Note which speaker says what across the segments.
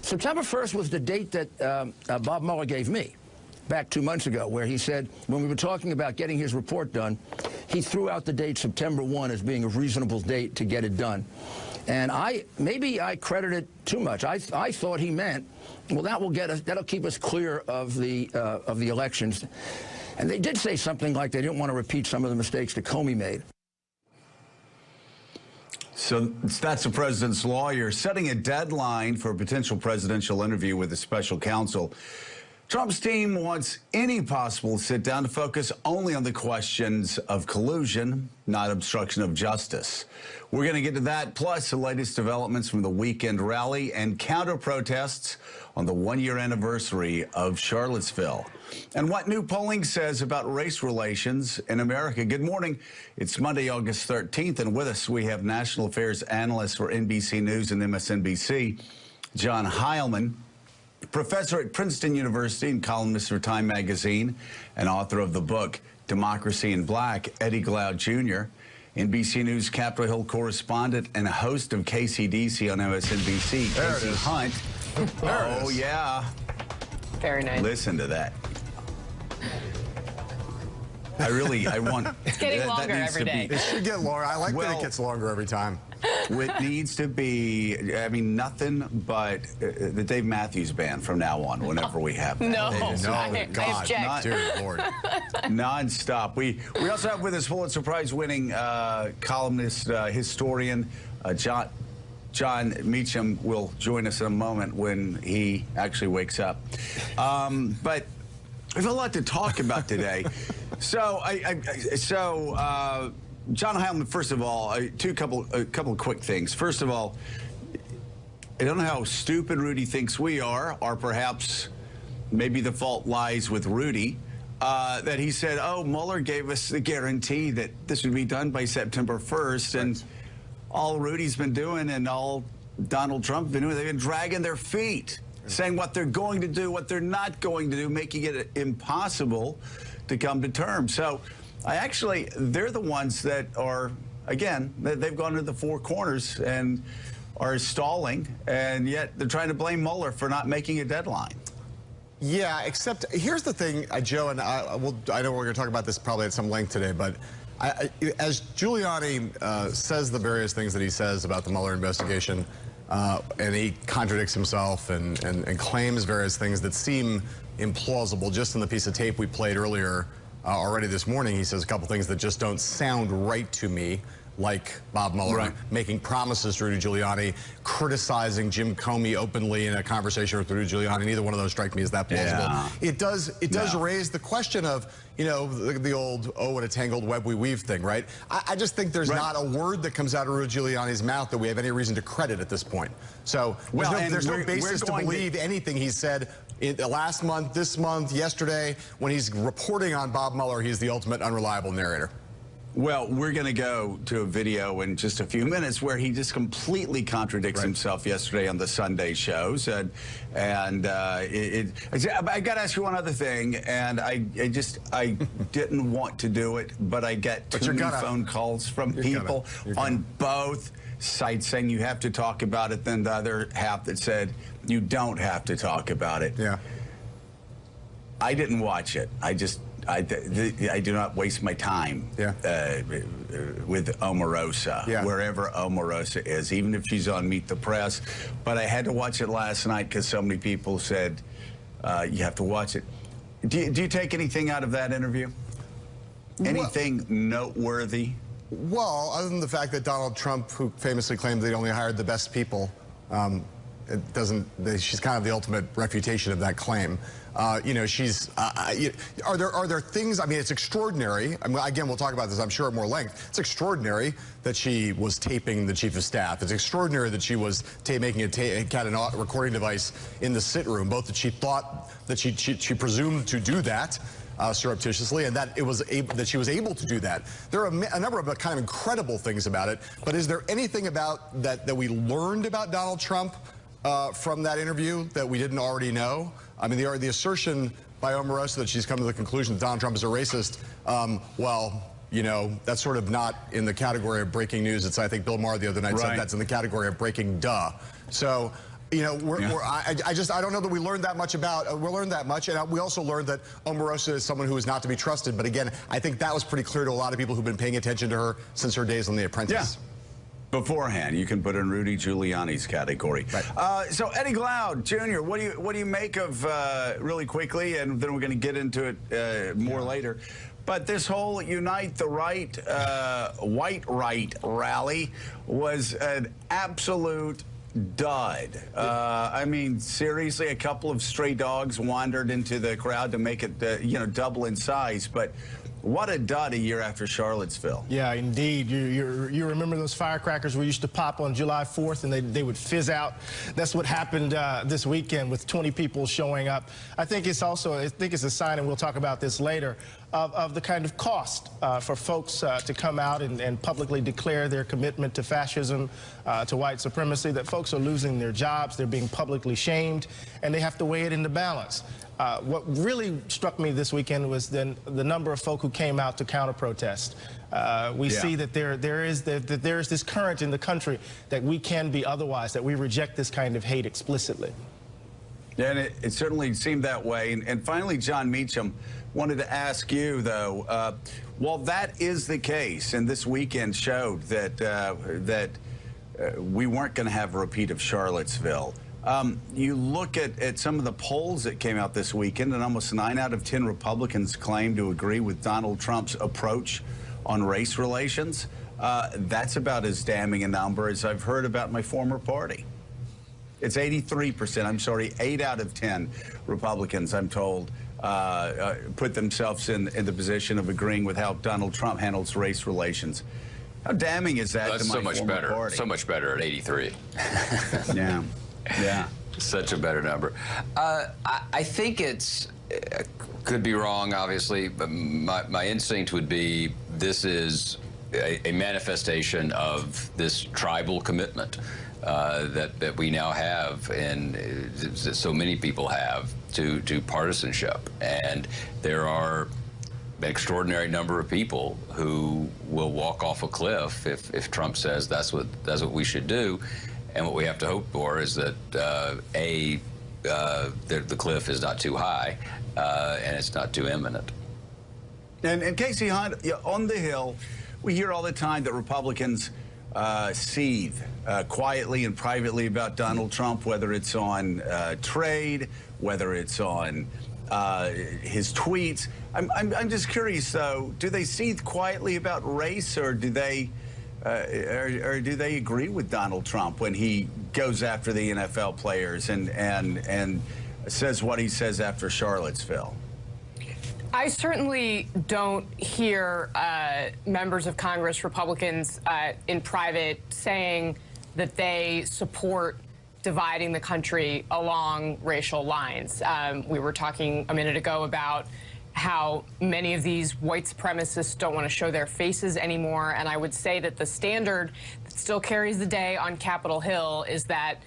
Speaker 1: September 1st was the date that Bob Mueller gave me back 2 months ago, where he said, when we were talking about getting his report done, he threw out the date September 1 as being a reasonable date to get it done. And maybe I credited too much. I thought he meant, well, that'll keep us clear of the elections. And they did say something like they didn't want to repeat some of the mistakes that Comey made.
Speaker 2: So that's the president's lawyer setting a deadline for a potential presidential interview with a special counsel. Trump's team wants any possible sit-down to focus only on the questions of collusion, not obstruction of justice. We're going to get to that, plus the latest developments from the weekend rally and counter-protests on the one-year anniversary of Charlottesville. And what new polling says about race relations in America. Good morning. It's Monday, August 13th, and with us we have national affairs analyst for NBC News and MSNBC, John Heilemann, professor at Princeton University and columnist for Time Magazine and author of the book Democracy in Black, Eddie Glaude Jr., NBC News Capitol Hill correspondent and a host of KCDC on MSNBC, Casey Hunt. Oh, yeah.
Speaker 3: Very nice.
Speaker 2: Listen to that. I want...
Speaker 3: It's getting longer every day.
Speaker 4: It should get longer. I like that it gets longer every time.
Speaker 2: It needs to be, I mean, nothing but the Dave Matthews Band from now on, whenever we have that.
Speaker 3: God,
Speaker 4: dear Lord.
Speaker 2: Non-stop. We also have with us Pulitzer Prize-winning columnist, historian, John Meacham will join us in a moment when he actually wakes up. But we have a lot to talk about today. So, John Heilemann, first of all, a couple of quick things. First of all, I don't know how stupid Rudy thinks we are, or perhaps maybe the fault lies with Rudy, that he said, oh, Mueller gave us the guarantee that this would be done by September 1st, right. And all Rudy's been doing and all Donald Trump's been doing, they've been dragging their feet, saying what they're going to do, what they're not going to do, making it impossible to come to terms. So they're the ones that are, again, they've gone to the four corners and are stalling, and yet they're trying to blame Mueller for not making a deadline.
Speaker 4: Yeah, except here's the thing, Joe, and I know we're going to talk about this probably at some length today, but as Giuliani says the various things that he says about the Mueller investigation, and he contradicts himself and claims various things that seem implausible. Just in the piece of tape we played earlier already this morning, he says a couple things that just don't sound right to me, like Bob Mueller making promises to Rudy Giuliani, criticizing Jim Comey openly in a conversation with Rudy Giuliani. Neither one of those strike me as that plausible. Yeah. It does raise the question of, you know, the old, oh, what a tangled web we weave thing, right? I just think there's not a word that comes out of Rudy Giuliani's mouth that we have any reason to credit at this point. So there's no basis to believe anything he said last month, this month, yesterday. When he's reporting on Bob Mueller, he's the ultimate unreliable narrator.
Speaker 2: Well, we're going to go to a video in just a few minutes where he just completely contradicts himself yesterday on the Sunday shows. I got to ask you one other thing, and I didn't want to do it, but I get too many phone calls from people on both sides saying you have to talk about it, then the other half that said you don't have to talk about it.
Speaker 4: Yeah.
Speaker 2: I didn't watch it. I do not waste my time with Omarosa, wherever Omarosa is, even if she's on Meet the Press. But I had to watch it last night because so many people said you have to watch it. Do you take anything out of that interview? Anything noteworthy?
Speaker 4: Well, other than the fact that Donald Trump, who famously claimed they only hired the best people, she's kind of the ultimate refutation of that claim. You know, are there things, I mean, it's extraordinary. I mean, again, we'll talk about this, I'm sure, at more length. It's extraordinary that she was taping the chief of staff. It's extraordinary that she was making a recording device in the sit room, both that she thought that she presumed to do that surreptitiously, and that she was able to do that. There are a number of kind of incredible things about it, but is there anything about that we learned about Donald Trump from that interview that we didn't already know? I mean, the assertion by Omarosa that she's come to the conclusion that Donald Trump is a racist, well, you know, that's sort of not in the category of breaking news. It's, I think Bill Maher the other night said that's in the category of breaking duh. So You know, I don't know that we learned that much about. We learned that much, and we also learned that Omarosa is someone who is not to be trusted. But again, I think that was pretty clear to a lot of people who've been paying attention to her since her days on The Apprentice.
Speaker 2: Yeah. Beforehand, you can put in Rudy Giuliani's category. Right. So Eddie Glaude, Jr., what do you make of really quickly, and then we're going to get into it more later. But this whole Unite the Right, White Right rally was an absolute dud. I mean, seriously, a couple of stray dogs wandered into the crowd to make it, you know, double in size. But what a dud a year after Charlottesville.
Speaker 5: Yeah, indeed. You remember those firecrackers we used to pop on July 4th and they would fizz out? That's what happened this weekend with 20 people showing up. I think it's a sign, and we'll talk about this later, of the kind of cost for folks to come out and publicly declare their commitment to fascism, to white supremacy, that folks are losing their jobs, they're being publicly shamed, and they have to weigh it into balance. What really struck me this weekend was the number of folk who came out to counter-protest. We see that there is this current in the country that we can be otherwise, that we reject this kind of hate explicitly.
Speaker 2: Yeah, and it certainly seemed that way. And finally, John Meacham, wanted to ask you, though, while that is the case, and this weekend showed that we weren't going to have a repeat of Charlottesville, you look at some of the polls that came out this weekend, and almost 9 out of 10 Republicans claim to agree with Donald Trump's approach on race relations. That's about as damning a number as I've heard about my former party. It's 83%. I'm sorry, 8 out of 10 Republicans, I'm told, put themselves in the position of agreeing with how Donald Trump handles race relations. How damning is that to my former party?
Speaker 6: So much better at 83.
Speaker 2: Yeah. Yeah.
Speaker 6: Such a better number. I think could be wrong, obviously, but my instinct would be this is a manifestation of this tribal commitment that we now have, and that so many people have, to partisanship. And there are an extraordinary number of people who will walk off a cliff if Trump says that's what we should do. And what we have to hope for is that the cliff is not too high and it's not too imminent.
Speaker 2: And Casey Hunt, on the Hill, we hear all the time that Republicans seethe quietly and privately about Donald Trump, whether it's on trade, whether it's on his tweets. I'm just curious, though, do they seethe quietly about race, or do they agree with Donald Trump when he goes after the NFL players and says what he says after Charlottesville?
Speaker 3: I certainly don't hear members of Congress, Republicans, in private saying that they support dividing the country along racial lines. We were talking a minute ago about how many of these white supremacists don't want to show their faces anymore. And I would say that the standard that still carries the day on Capitol Hill is that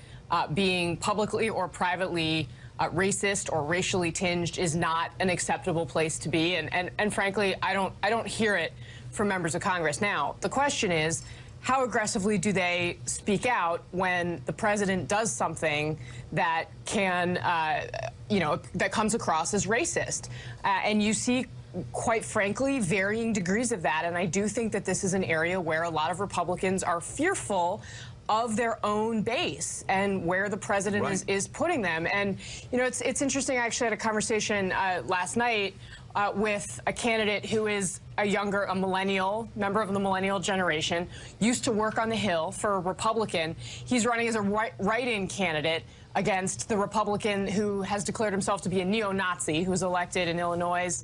Speaker 3: being publicly or privately racist or racially tinged is not an acceptable place to be. And frankly, I don't hear it from members of Congress. Now, the question is, how aggressively do they speak out when the president does something that can, that comes across as racist? And you see, quite frankly, varying degrees of that. And I do think that this is an area where a lot of Republicans are fearful of their own base and where the president is putting them. And, it's interesting. I actually had a conversation last night with a candidate who is a millennial, member of the millennial generation, used to work on the Hill for a Republican. He's running as a write-in candidate against the Republican who has declared himself to be a neo-Nazi, who was elected in Illinois,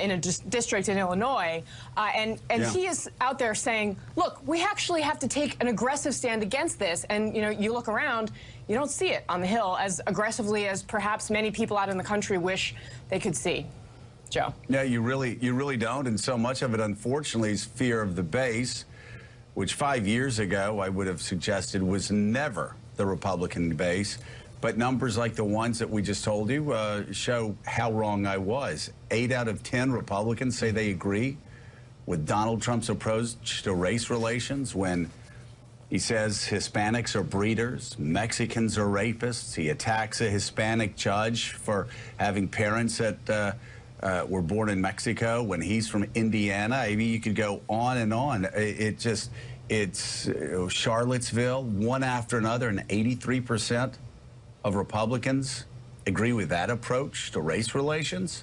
Speaker 3: in a district in Illinois. And he is out there saying, look, we actually have to take an aggressive stand against this. And, you look around, you don't see it on the Hill as aggressively as perhaps many people out in the country wish they could see. Joe.
Speaker 2: Yeah, you really don't. And so much of it, unfortunately, is fear of the base, which 5 years ago I would have suggested was never the Republican base. But numbers like the ones that we just told you show how wrong I was. 8 out of 10 Republicans say they agree with Donald Trump's approach to race relations, when He says Hispanics are breeders, Mexicans are rapists. He attacks a Hispanic judge for having parents that were born in Mexico when he's from Indiana. I mean, you could go on and on. It's Charlottesville, one after another, and 83% of Republicans agree with that approach to race relations.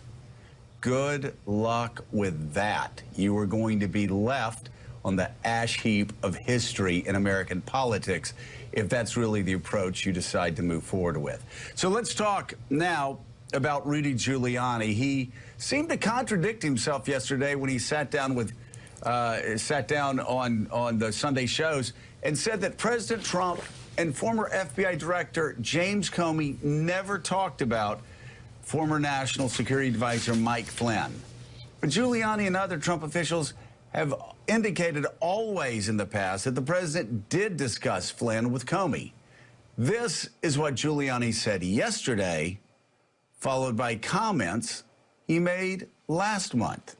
Speaker 2: Good luck with that. You are going to be left on the ash heap of history in American politics if that's really the approach you decide to move forward with. So let's talk now about Rudy Giuliani. He seemed to contradict himself yesterday when he sat down on the Sunday shows and said that President Trump and former FBI Director James Comey never talked about former National Security Advisor Mike Flynn. But Giuliani and other Trump officials have indicated always in the past that the president did discuss Flynn with Comey. This is what Giuliani said yesterday, followed by comments he made last month.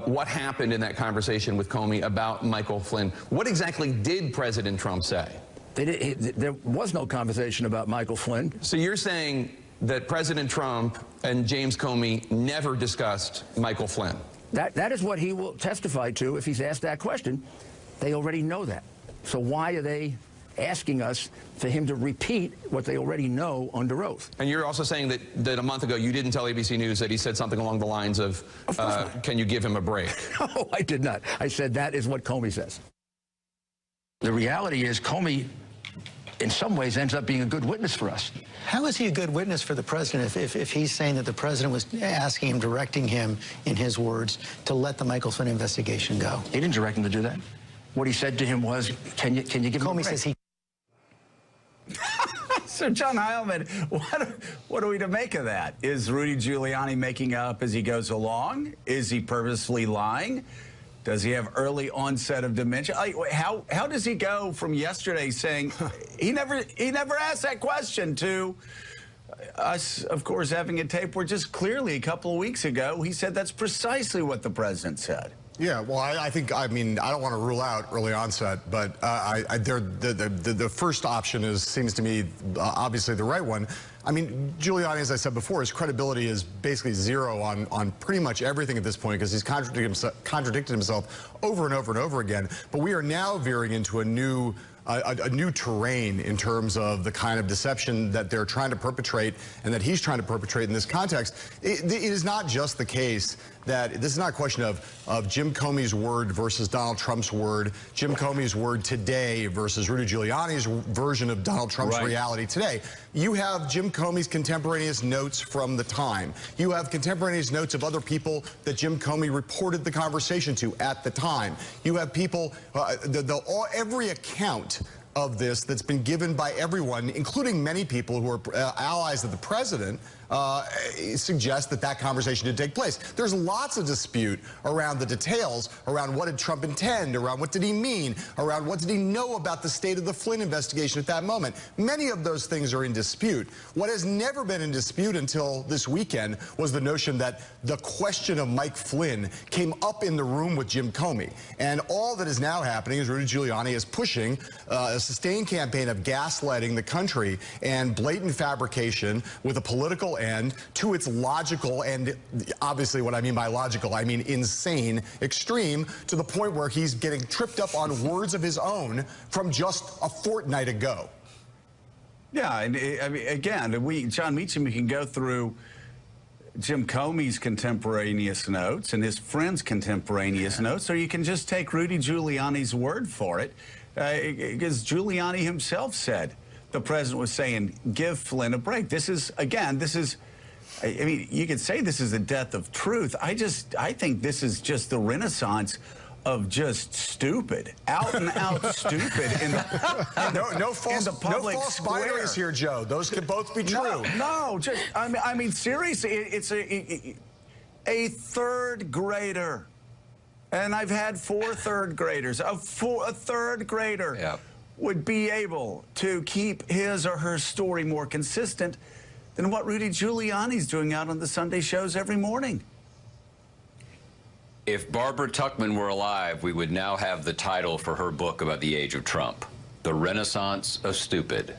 Speaker 7: What happened in that conversation with Comey about Michael Flynn? What exactly did President Trump say?
Speaker 1: There was no conversation about Michael Flynn.
Speaker 7: So you're saying that President Trump and James Comey never discussed Michael Flynn?
Speaker 1: That is what he will testify to if he's asked that question. They already know that. So why are they asking us for him to repeat what they already know under oath?
Speaker 7: And you're also saying that a month ago you didn't tell ABC News that he said something along the lines of can you give him a break?
Speaker 1: No, I did not. I said that is what Comey says. The reality is Comey, in some ways, ends up being a good witness for us.
Speaker 8: How is he a good witness for the president if he's saying that the president was asking him, directing him, in his words, to let the Michael Flynn investigation go?
Speaker 1: He didn't direct him to do that. What he said to him was, can you give him a break?
Speaker 8: Comey says he...
Speaker 2: So, John Heilman, what are we to make of that? Is Rudy Giuliani making up as he goes along? Is he purposely lying? Does he have early onset of dementia? How does he go from yesterday saying he never asked that question to us, of course, having a tape where just clearly a couple of weeks ago he said that's precisely what the president said?
Speaker 4: Yeah, well, I mean, I don't want to rule out early onset, but the first option seems to me obviously the right one. I mean, Giuliani, as I said before, his credibility is basically zero on pretty much everything at this point because he's contradicted himself over and over and over again. But we are now veering into a new terrain in terms of the kind of deception that they're trying to perpetrate and that he's trying to perpetrate in this context. It is not just the case that this is not a question of Jim Comey's word versus Donald Trump's word, Jim Comey's word today versus Rudy Giuliani's version of Donald Trump's reality today. You have Jim Comey's contemporaneous notes from the time. You have contemporaneous notes of other people that Jim Comey reported the conversation to at the time. You have people, every account of this that's been given by everyone, including many people who are allies of the president, suggest that conversation did take place. There's lots of dispute around the details, around what did Trump intend, around what did he mean, around what did he know about the state of the Flynn investigation at that moment. Many of those things are in dispute. What has never been in dispute until this weekend was the notion that the question of Mike Flynn came up in the room with Jim Comey. And all that is now happening is Rudy Giuliani is pushing a sustained campaign of gaslighting the country and blatant fabrication with a political end to its logical, and obviously what I mean by logical, I mean insane extreme, to the point where he's getting tripped up on words of his own from just a fortnight ago.
Speaker 2: Yeah, and I mean, again, John Meacham, we can go through Jim Comey's contemporaneous notes and his friend's contemporaneous notes, or you can just take Rudy Giuliani's word for it, because Giuliani himself said the president was saying, give Flynn a break. This is, again, I mean, you could say this is the death of truth. I think this is just the renaissance of just stupid, out and out stupid
Speaker 4: no false binaries here, Joe. Those could both be true.
Speaker 2: No, just I mean seriously, it's a third grader, and I've had 4 third graders. A third grader would be able to keep his or her story more consistent than what Rudy Giuliani's doing out on the Sunday shows every morning.
Speaker 6: If Barbara Tuchman were alive, we would now have the title for her book about the age of Trump, The Renaissance of Stupid.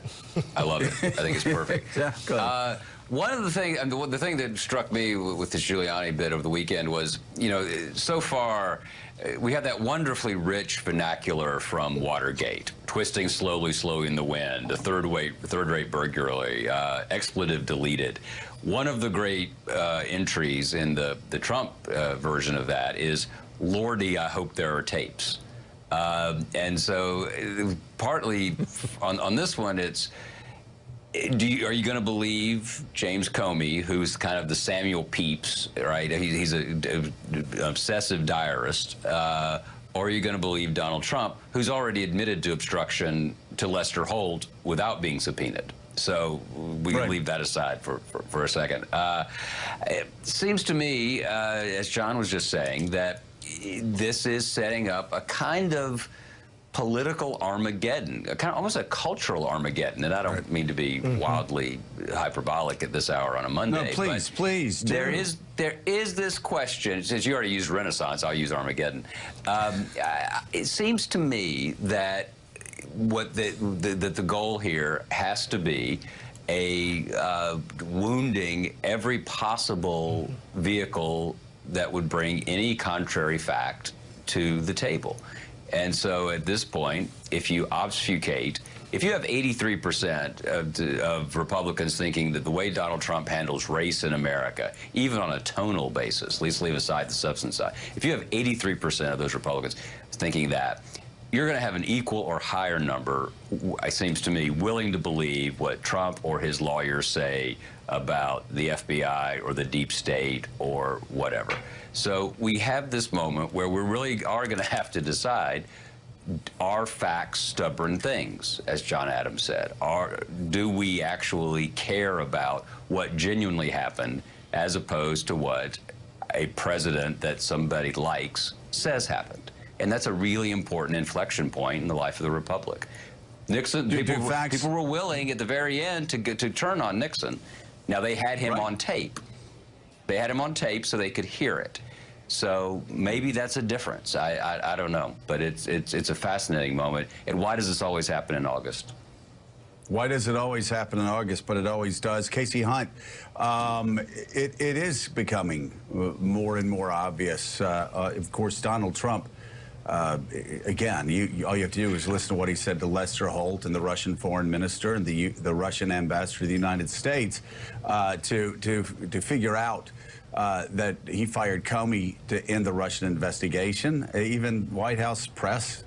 Speaker 6: I love it. I think it's perfect.
Speaker 2: Yeah, good.
Speaker 6: One of the things, and the thing that struck me with the Giuliani bit over the weekend was, you know, so far, we have that wonderfully rich vernacular from Watergate, twisting slowly in the wind, the third-rate burglary, expletive deleted. One of the great entries in the Trump version of that is, Lordy, I hope there are tapes. And so partly on this one, it's, are you going to believe James Comey, who's kind of the Samuel Pepys, right? He's an obsessive diarist. Or are you going to believe Donald Trump, who's already admitted to obstruction to Lester Holt without being subpoenaed? So we can leave that aside for a second. It seems to me, as John was just saying, that this is setting up a kind of political Armageddon, kind of almost a cultural Armageddon. And I don't mean to be wildly hyperbolic at this hour on a Monday.
Speaker 2: No, please, please.
Speaker 6: There is this question. Since you already used Renaissance, I'll use Armageddon. It seems to me that what the goal here has to be wounding every possible vehicle that would bring any contrary fact to the table. And so at this point, if you obfuscate, if you have 83% of Republicans thinking that the way Donald Trump handles race in America, even on a tonal basis, at least leave aside the substance side, if you have 83% of those Republicans thinking that, you're going to have an equal or higher number, it seems to me, willing to believe what Trump or his lawyers say about the FBI or the deep state or whatever. So we have this moment where we really are going to have to decide, are facts stubborn things, as John Adams said? Do we actually care about what genuinely happened as opposed to what a president that somebody likes says happened? And that's a really important inflection point in the life of the Republic. Nixon, people were willing at the very end to turn on Nixon. Now, they had him on tape. They had him on tape so they could hear it. So maybe that's a difference. I don't know. But it's a fascinating moment. And why does this always happen in August?
Speaker 2: Why does it always happen in August? But it always does. Casey Hunt, it is becoming more and more obvious. Of course, Donald Trump, again, all you have to do is listen to what he said to Lester Holt and the Russian foreign minister and the Russian ambassador to the United States to figure out that he fired Comey to end the Russian investigation. Even White House press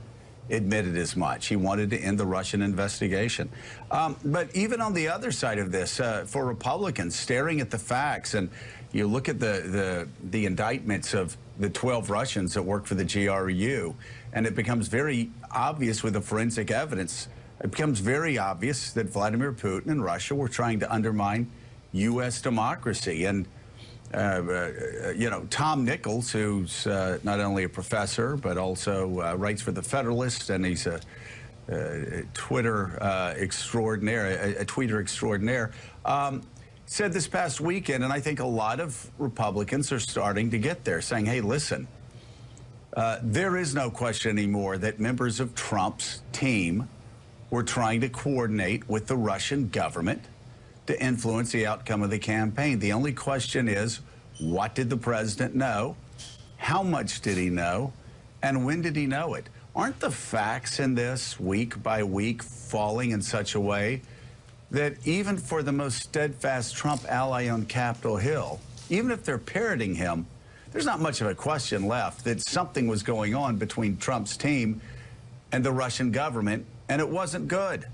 Speaker 2: admitted as much. He wanted to end the Russian investigation. But even on the other side of this, for Republicans, staring at the facts, and you look at the indictments of the 12 Russians that work for the GRU, and it becomes very obvious with the forensic evidence, it becomes very obvious that Vladimir Putin and Russia were trying to undermine U.S. democracy. And you know, Tom Nichols, who's not only a professor, but also writes for The Federalist, and he's a Twitter extraordinaire, a tweeter extraordinaire, said this past weekend, and I think a lot of Republicans are starting to get there, saying, hey, listen, there is no question anymore that members of Trump's team were trying to coordinate with the Russian government to influence the outcome of the campaign. The only question is, what did the president know? How much did he know? And when did he know it? Aren't the facts in this week by week falling in such a way that even for the most steadfast Trump ally on Capitol Hill, even if they're parroting him, there's not much of a question left that something was going on between Trump's team and the Russian government, and it wasn't good.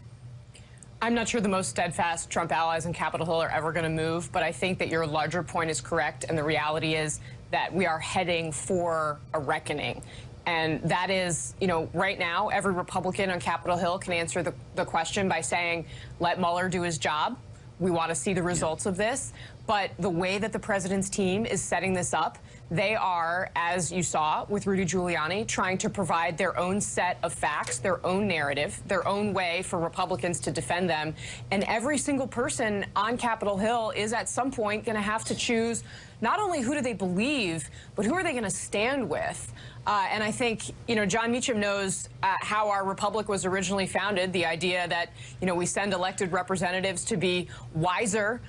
Speaker 3: I'm not sure the most steadfast Trump allies on Capitol Hill are ever going to move, but I think that your larger point is correct, and the reality is that we are heading for a reckoning. And that is, you know, right now, every Republican on Capitol Hill can answer the question by saying, let Mueller do his job. We want to see the results of this. But the way that the president's team is setting this up, they are, as you saw with Rudy Giuliani, trying to provide their own set of facts, their own narrative, their own way for Republicans to defend them. And every single person on Capitol Hill is at some point going to have to choose not only who do they believe, but who are they going to stand with. And I think, John Meacham knows how our republic was originally founded, the idea that, we send elected representatives to be wiser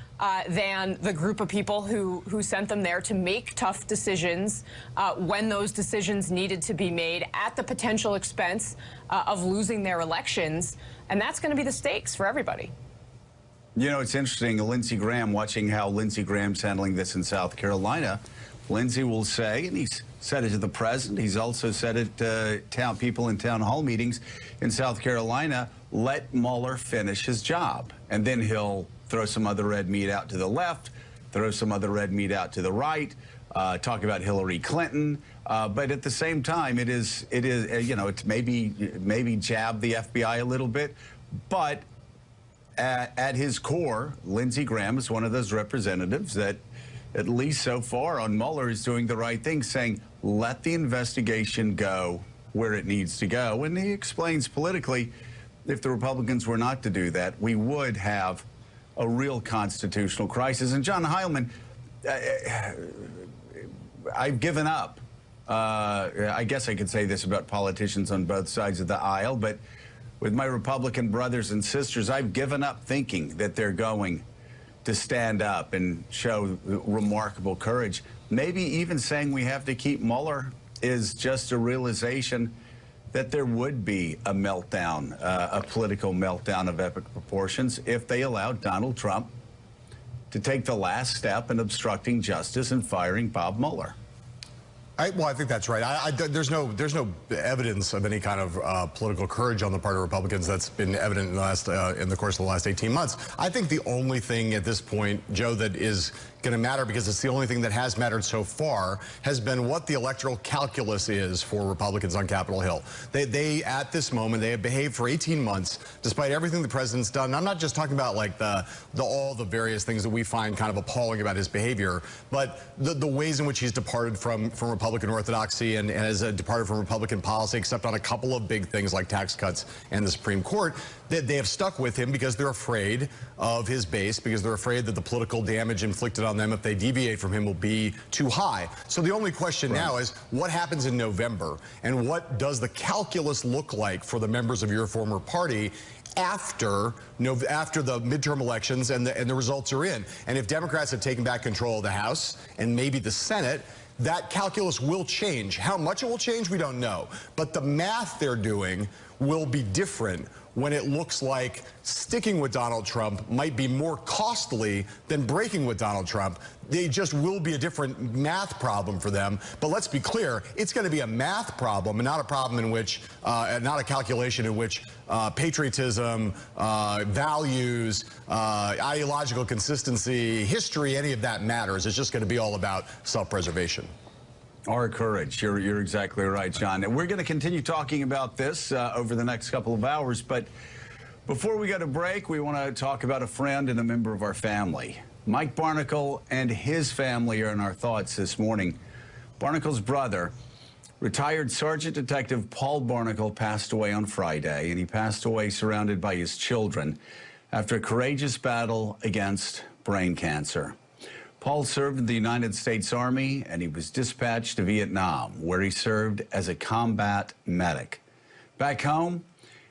Speaker 3: than the group of people who sent them there to make tough decisions when those decisions needed to be made at the potential expense of losing their elections. And that's going to be the stakes for everybody.
Speaker 2: It's interesting, Lindsey Graham, watching how Lindsey Graham's handling this in South Carolina. Lindsey will say, and he's said it to the president, he's also said it to people in town hall meetings in South Carolina, let Mueller finish his job. And then he'll throw some other red meat out to the left, throw some other red meat out to the right, talk about Hillary Clinton. But at the same time, it's maybe jab the FBI a little bit. But at his core, Lindsey Graham is one of those representatives that, at least so far on Mueller, is doing the right thing, saying, let the investigation go where it needs to go. And he explains politically, if the Republicans were not to do that, we would have a real constitutional crisis. And John Heilemann, I've given up. I guess I could say this about politicians on both sides of the aisle, but with my Republican brothers and sisters, I've given up thinking that they're going to stand up and show remarkable courage. Maybe even saying we have to keep Mueller is just a realization that there would be a meltdown, a political meltdown of epic proportions if they allowed Donald Trump to take the last step in obstructing justice and firing Bob Mueller.
Speaker 4: Well, I think that's right. There's no evidence of any kind of political courage on the part of Republicans that's been evident in the course of the last 18 months. I think the only thing at this point, Joe, that is going to matter, because it's the only thing that has mattered so far, has been what the electoral calculus is for Republicans on Capitol Hill. They at this moment, they have behaved for 18 months, despite everything the president's done. And I'm not just talking about like all the various things that we find kind of appalling about his behavior, but the ways in which he's departed from Republican orthodoxy and has departed from Republican policy, except on a couple of big things like tax cuts and the Supreme Court. They have stuck with him because they're afraid of his base, because they're afraid that the political damage inflicted on them if they deviate from him will be too high. So the only question now is what happens in November, and what does the calculus look like for the members of your former party after the midterm elections and the results are in? And if Democrats have taken back control of the House and maybe the Senate, that calculus will change. How much it will change, we don't know. But the math they're doing will be different when it looks like sticking with Donald Trump might be more costly than breaking with Donald Trump. They just will be a different math problem for them. But let's be clear, it's going to be a math problem and not a problem in which, not a calculation in which patriotism, values, ideological consistency, history, any of that matters. It's just going to be all about self-preservation.
Speaker 2: Our courage. You're exactly right, John. And we're going to continue talking about this over the next couple of hours. But before we go to break, we want to talk about a friend and a member of our family. Mike Barnicle and his family are in our thoughts this morning. Barnicle's brother, retired Sergeant Detective Paul Barnicle, passed away on Friday, and he passed away surrounded by his children after a courageous battle against brain cancer. Paul served in the United States Army, and he was dispatched to Vietnam, where he served as a combat medic. Back home,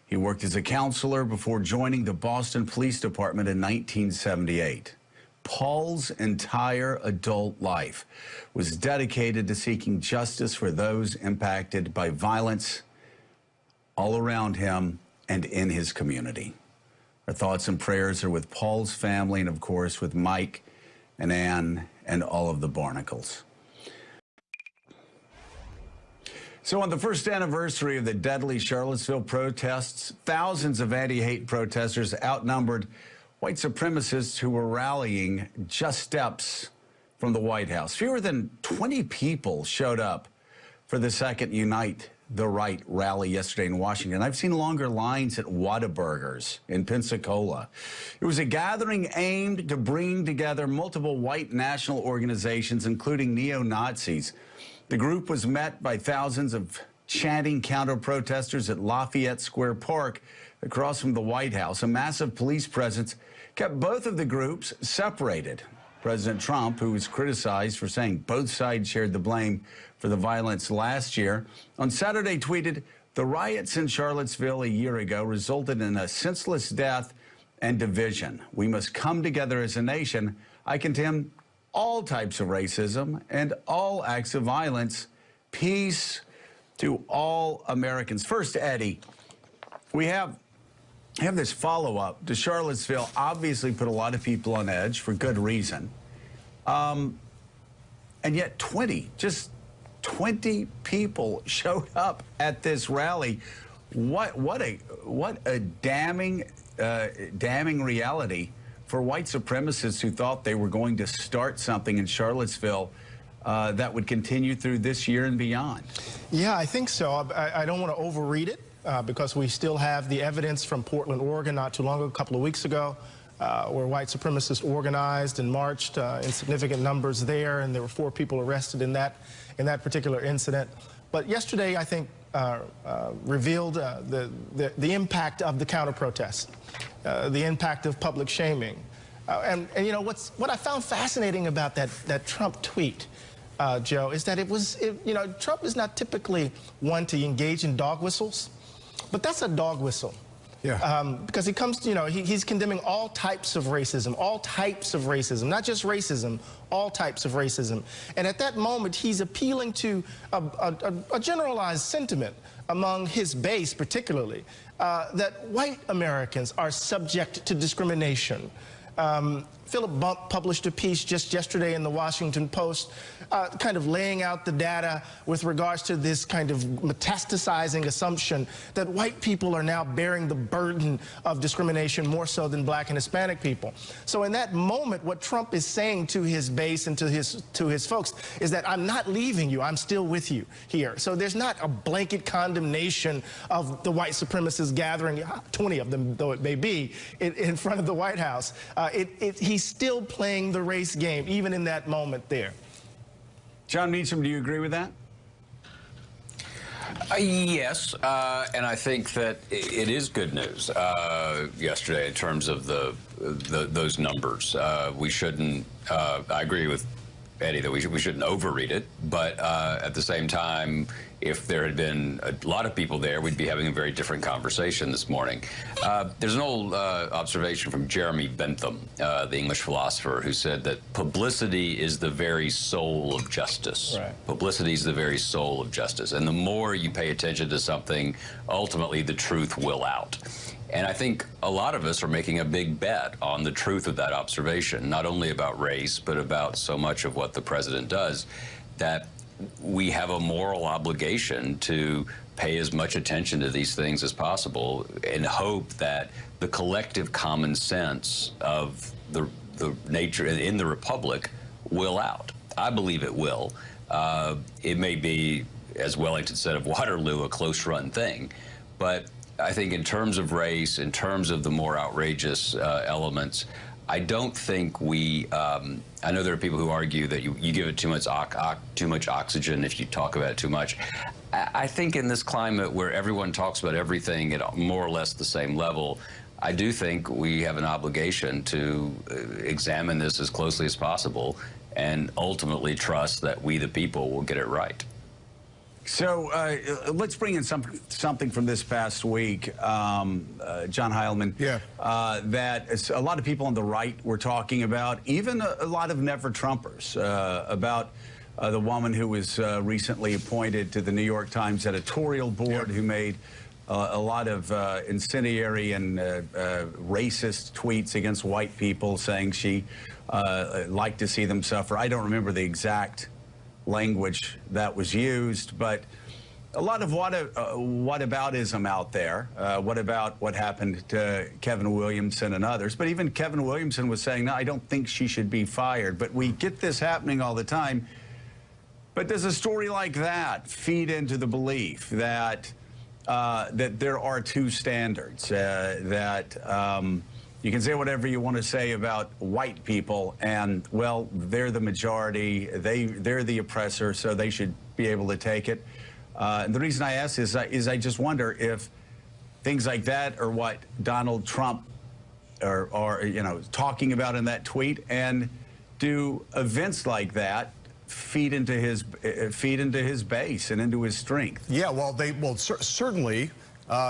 Speaker 2: he worked as a counselor before joining the Boston Police Department in 1978. Paul's entire adult life was dedicated to seeking justice for those impacted by violence all around him and in his community. Our thoughts and prayers are with Paul's family and, of course, with Mike and Ann and all of the Barnicles. So on the first anniversary of the deadly Charlottesville protests, thousands of anti-hate protesters outnumbered white supremacists who were rallying just steps from the White House. Fewer than 20 people showed up for the second Unite the right rally yesterday in Washington. I've seen longer lines at Whataburgers in Pensacola. It was a gathering aimed to bring together multiple white national organizations, including neo-Nazis. The group was met by thousands of chanting counter-protesters at Lafayette Square Park across from the White House. A massive police presence kept both of the groups separated. President Trump, who was criticized for saying both sides shared the blame for the violence last year, on Saturday tweeted, "The riots in Charlottesville a year ago resulted in a senseless death and division. We must come together as a nation. I condemn all types of racism and all acts of violence. Peace to all Americans." First, Eddie, we have this follow-up to Charlottesville. Obviously put a lot of people on edge for good reason. And yet 20 people showed up at this rally. What a damning reality for white supremacists who thought they were going to start something in Charlottesville that would continue through this year and beyond.
Speaker 5: Yeah, I think so. I don't want to overread it because we still have the evidence from Portland, Oregon, not too long ago, a couple of weeks ago, where white supremacists organized and marched in significant numbers there, and there were 4 people arrested in that particular incident. But yesterday, I think, revealed the impact of the counter-protest, the impact of public shaming. And you know, what I found fascinating about that Trump tweet, Joe, is that you know, Trump is not typically one to engage in dog whistles, but that's a dog whistle.
Speaker 4: Yeah.
Speaker 5: Because he comes, you know, he's condemning all types of racism, not just racism, all types of racism. And at that moment, he's appealing to a generalized sentiment among his base, particularly, that white Americans are subject to discrimination. Philip Bump published a piece just yesterday in the Washington Post kind of laying out the data with regards to this kind of metastasizing assumption that white people are now bearing the burden of discrimination more so than black and Hispanic people. So in that moment, what Trump is saying to his base and to his folks is that I'm not leaving you, I'm still with you here. So there's not a blanket condemnation of the white supremacists gathering, 20 of them though it may be, in front of the White House. He's still playing the race game, even in that moment there.
Speaker 2: John Meacham, do you agree with that?
Speaker 6: Yes, and I think that it is good news yesterday in terms of those numbers. We shouldn't. I agree with Eddie that we shouldn't overread it, but at the same time, if there had been a lot of people there, we'd be having a very different conversation this morning. There's an old observation from Jeremy Bentham, the English philosopher, who said that publicity is the very soul of justice.
Speaker 5: Right.
Speaker 6: Publicity is the very soul of justice. And the more you pay attention to something, ultimately the truth will out. And I think a lot of us are making a big bet on the truth of that observation, not only about race, but about so much of what the president does, that we have a moral obligation to pay as much attention to these things as possible and hope that the collective common sense of the nature in the Republic will out. I believe it will. It may be, as Wellington said of Waterloo, a close-run thing, but I think in terms of race, in terms of the more outrageous elements, I don't think we, I know there are people who argue that you give it too much oxygen if you talk about it too much. I think in this climate where everyone talks about everything at more or less the same level, I do think we have an obligation to examine this as closely as possible and ultimately trust that we, the people, will get it right.
Speaker 2: So let's bring in something from this past week, John Heilemann.
Speaker 4: Yeah.
Speaker 2: That a lot of people on the right were talking about, even a lot of never-Trumpers, about the woman who was recently appointed to the New York Times editorial board, who made a lot of incendiary and racist tweets against white people, saying she liked to see them suffer. I don't remember the exact language that was used, but a lot of whataboutism out there. What about what happened to Kevin Williamson and others? But even Kevin Williamson was saying, no, I don't think she should be fired. But we get this happening all the time. But does a story like that feed into the belief that that there are two standards, you can say whatever you want to say about white people, and, well, they're the majority, they're the oppressor, so they should be able to take it? And the reason I ask is I just wonder if things like that are what Donald Trump are talking about in that tweet, and do events like that feed into his base and into his strength?
Speaker 4: Yeah, well, certainly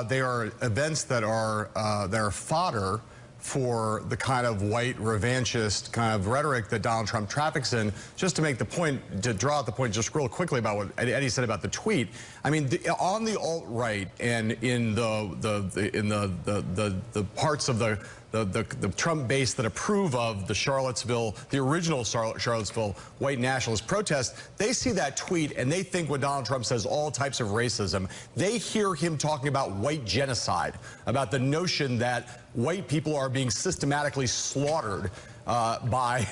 Speaker 4: they are events that are fodder for the kind of white revanchist kind of rhetoric that Donald Trump traffics in. Just to make the point, to draw out the point just real quickly about what Eddie said about the tweet. I mean, on the alt-right and in the parts of the Trump base that approve of the original Charlottesville white nationalist protest, they see that tweet and they think when Donald Trump says all types of racism, they hear him talking about white genocide, about the notion that white people are being systematically slaughtered by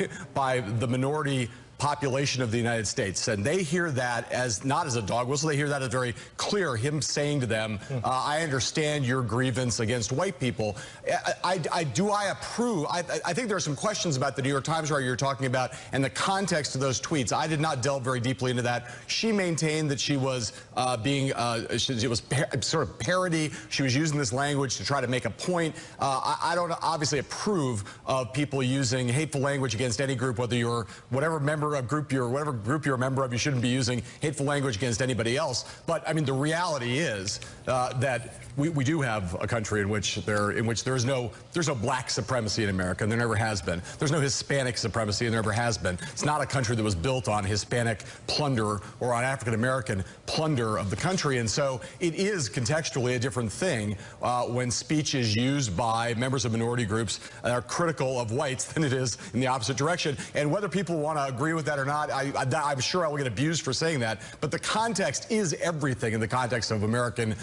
Speaker 4: the minority population of the United States. And they hear that as not as a dog whistle, they hear that as very clear, him saying to them, I understand your grievance against white people. I approve? I think there are some questions about the New York Times writer you're talking about and the context of those tweets. I did not delve very deeply into that. She maintained that she was she was sort of parody. She was using this language to try to make a point. I don't obviously approve of people using hateful language against any group, whether you're whatever group you're a member of. You shouldn't be using hateful language against anybody else. But I mean, the reality is that we do have a country in which there's no black supremacy in America, and there never has been. There's no Hispanic supremacy, and there never has been. It's not a country that was built on Hispanic plunder or on African American plunder of the country. And so it is contextually a different thing when speech is used by members of minority groups that are critical of whites than it is in the opposite direction. And whether people want to agree with that or not, I'm sure I will get abused for saying that. But the context is everything in the context of the American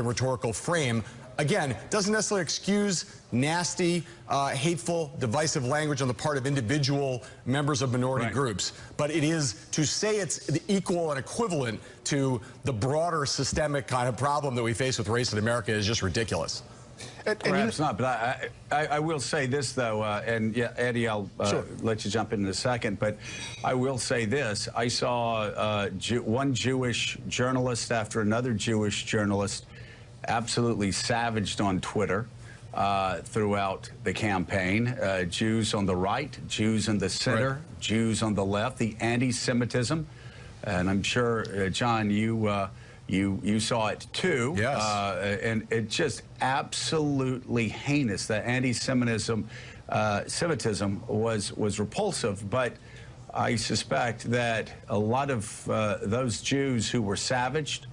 Speaker 4: rhetorical frame. Again, doesn't necessarily excuse nasty, hateful, divisive language on the part of individual members of minority groups. But it is, to say it's the equal and equivalent to the broader systemic kind of problem that we face with race in America is just ridiculous.
Speaker 2: Perhaps not, but I will say this, though, and yeah, Eddie, I'll let you jump in a second, but I will say this. I saw one Jewish journalist after another Jewish journalist absolutely savaged on Twitter throughout the campaign. Jews on the right, Jews in the center, Jews on the left, the anti-Semitism. And I'm sure, John, you saw it too.
Speaker 4: Yes.
Speaker 2: And it just absolutely heinous. The anti-Semitism was repulsive, but I suspect that a lot of those Jews who were savaged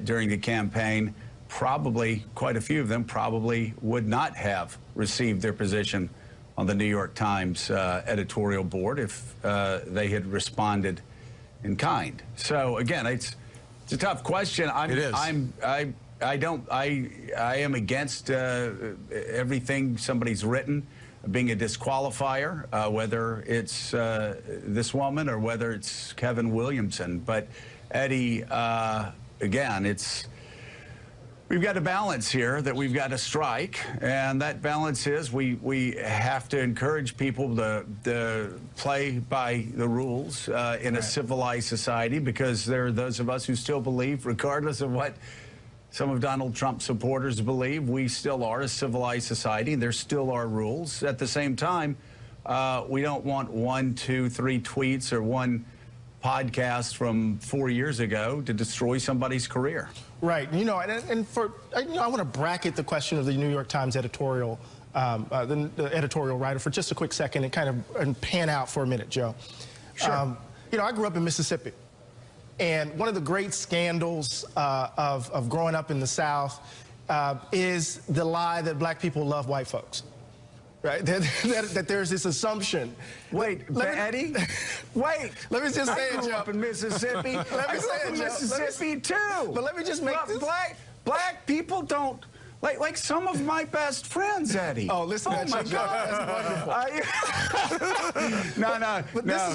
Speaker 2: during the campaign, probably, quite a few of them probably would not have received their position on the New York Times editorial board if they had responded in kind. So again, it's a tough question.
Speaker 4: It is.
Speaker 2: I am against everything somebody's written being a disqualifier, whether it's this woman or whether it's Kevin Williamson. But Eddie, again, we've got a balance here that we've got to strike, and that balance is we have to encourage people to play by the rules in a civilized society, because there are those of us who still believe, regardless of what some of Donald Trump's supporters believe, we still are a civilized society, and there still are rules. At the same time, we don't want 1, 2, 3 tweets or one podcast from 4 years ago to destroy somebody's career.
Speaker 5: Right. You know, I want to bracket the question of the New York Times editorial, the editorial writer, for just a quick second and kind of pan out for a minute, Joe.
Speaker 2: Sure.
Speaker 5: You know, I grew up in Mississippi, and one of the great scandals of growing up in the South is the lie that black people love white folks. Right? That there's this assumption.
Speaker 2: Wait, Eddie? Wait.
Speaker 5: Let me just say
Speaker 2: I grew up in Mississippi. I grew up in Mississippi too.
Speaker 5: But let me just make this.
Speaker 2: Black people don't Like some of my best friends, Eddie.
Speaker 5: Oh, listen to that,
Speaker 2: my
Speaker 5: Chuck.
Speaker 2: God.
Speaker 5: That's wonderful.
Speaker 2: No.
Speaker 5: But this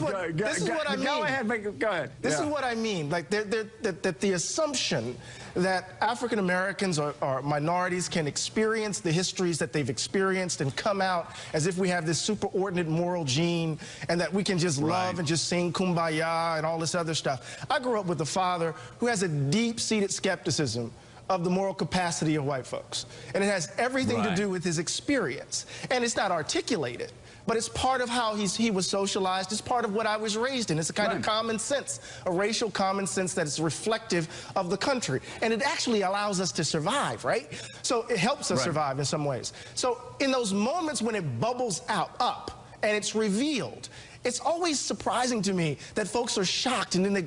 Speaker 5: is what I mean.
Speaker 2: Go ahead. Go ahead.
Speaker 5: This is what I mean. Like that the assumption that African Americans or minorities can experience the histories that they've experienced and come out as if we have this superordinate moral gene and that we can just love and just sing Kumbaya and all this other stuff. I grew up with a father who has a deep-seated skepticism of the moral capacity of white folks. And it has everything to do with his experience. And it's not articulated, but it's part of how he was socialized. It's part of what I was raised in. It's a kind of common sense, a racial common sense that is reflective of the country. And it actually allows us to survive, right? So it helps us survive in some ways. So in those moments when it bubbles up and it's revealed, it's always surprising to me that folks are shocked and then they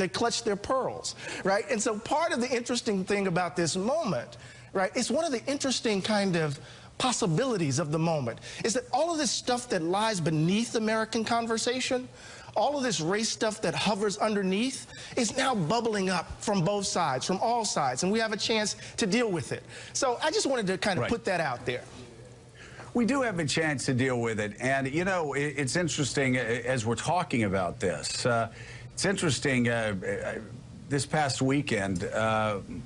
Speaker 5: clutch their pearls, right? And so part of the interesting thing about this moment, right, it's one of the interesting kind of possibilities of the moment, is that all of this stuff that lies beneath American conversation, all of this race stuff that hovers underneath is now bubbling up from both sides, from all sides, and we have a chance to deal with it. So I just wanted to kind of put that out there.
Speaker 2: We do have a chance to deal with it. And, you know, it's interesting as we're talking about this. It's interesting. This past weekend,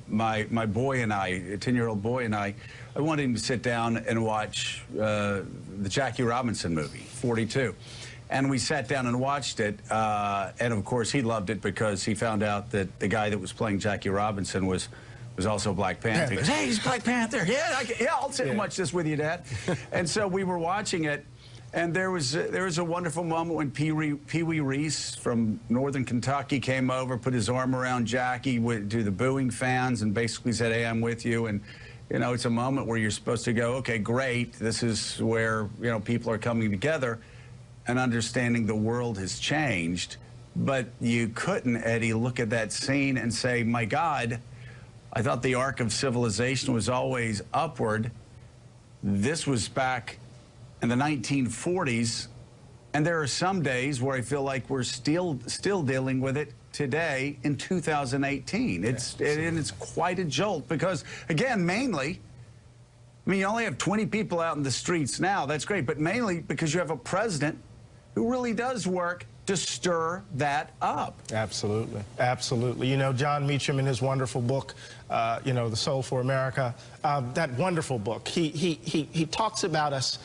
Speaker 2: my boy and I, a 10-year-old boy and I wanted him to sit down and watch the Jackie Robinson movie, 42. And we sat down and watched it. And, of course, he loved it because he found out that the guy that was playing Jackie Robinson was also Black Panther. He goes, hey, he's Black Panther. Yeah, I'll sit and watch this with you, Dad. And so we were watching it, and there was a wonderful moment when Pee Wee Reese from Northern Kentucky came over, put his arm around Jackie to the booing fans, and basically said, hey, I'm with you. And, you know, it's a moment where you're supposed to go, okay, great. This is where, you know, people are coming together and understanding the world has changed. But you couldn't, Eddie, look at that scene and say, my God, I thought the arc of civilization was always upward. This was back in the 1940s, and there are some days where I feel like we're still dealing with it today in 2018. It's quite a jolt because, again, mainly, I mean, you only have 20 people out in the streets now. That's great, but mainly because you have a president who really does work to stir that up.
Speaker 5: Absolutely, absolutely. You know, John Meacham in his wonderful book, you know, The Soul for America, that wonderful book, he talks about us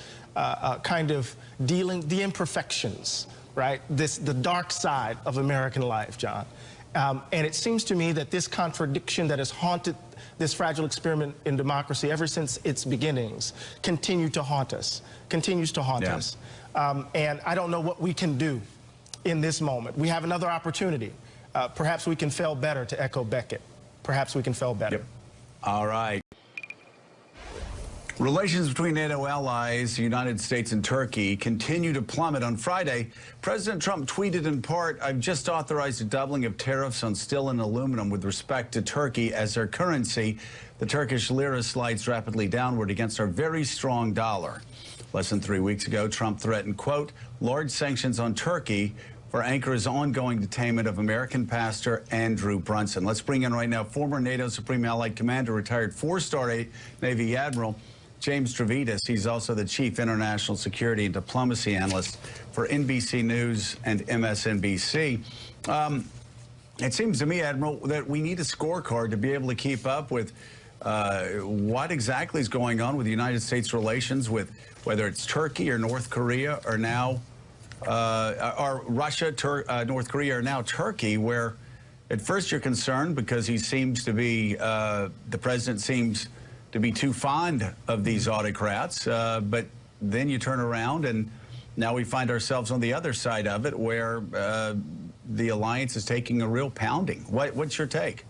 Speaker 5: kind of dealing the imperfections, right? The dark side of American life, John. And it seems to me that this contradiction that has haunted this fragile experiment in democracy ever since its beginnings continues to haunt us. And I don't know what we can do in this moment. We have another opportunity. Perhaps we can fail better, to echo Beckett. Perhaps we can fail better.
Speaker 2: Yep. All right. Relations between NATO allies, the United States and Turkey, continue to plummet. On Friday, President Trump tweeted in part, I've just authorized a doubling of tariffs on steel and aluminum with respect to Turkey as their currency. The Turkish lira slides rapidly downward against our very strong dollar. Less than 3 weeks ago, Trump threatened, quote, large sanctions on Turkey for Ankara's ongoing detainment of American pastor Andrew Brunson. Let's bring in right now former NATO Supreme Allied Commander, retired 4-star Navy Admiral James Stavridis. He's also the Chief International Security and Diplomacy Analyst for NBC News and MSNBC. It seems to me, Admiral, that we need a scorecard to be able to keep up with what exactly is going on with the United States relations with whether it's Turkey or North Korea or now or Russia, North Korea, or now Turkey, where at first you're concerned because he seems to be, the president seems to be too fond of these autocrats, but then you turn around and now we find ourselves on the other side of it where the alliance is taking a real pounding. What's your take?